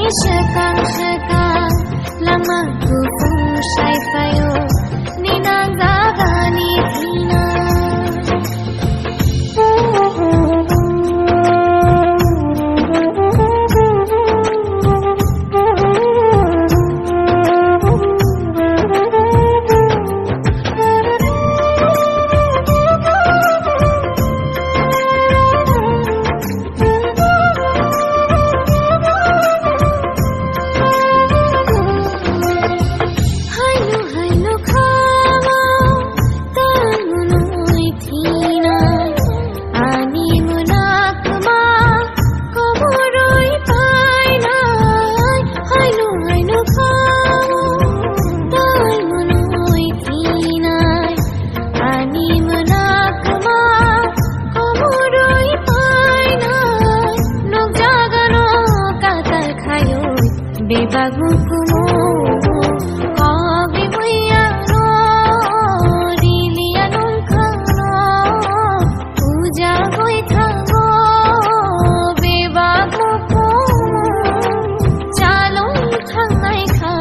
Sekang-sekang lama ku fungshai fayo ninang gagani tina Bebaguku Abi buyano Dilianung kano Puja boy kano Bebaguku Jalong thangai kha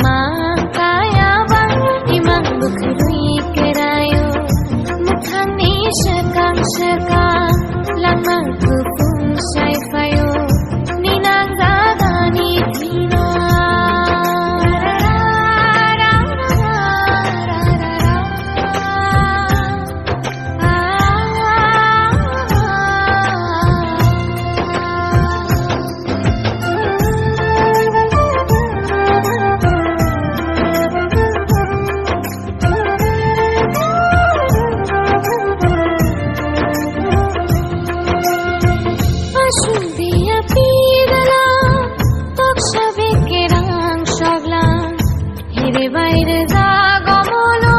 Makaya bang Imang bukrui kerayo Mukhani sekang-sekang Lama ku fungsai fayo Ninang gagani tina বাইরে জাগমলো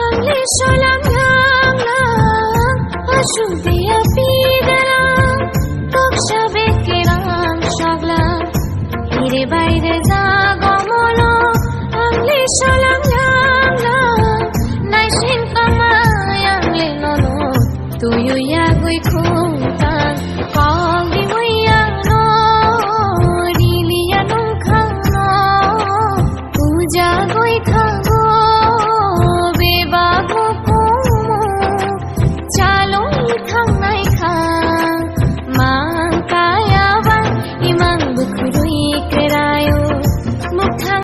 আংলে সলাম লাংলাং আসুদিয়া পিদলাম তকসাবে কেরাম সগলাম হিরে বাইরে জাগমলো আংলে সলাম লাংলাং niacin কামায় আংলে নলো তুইও ইয়াগুই খো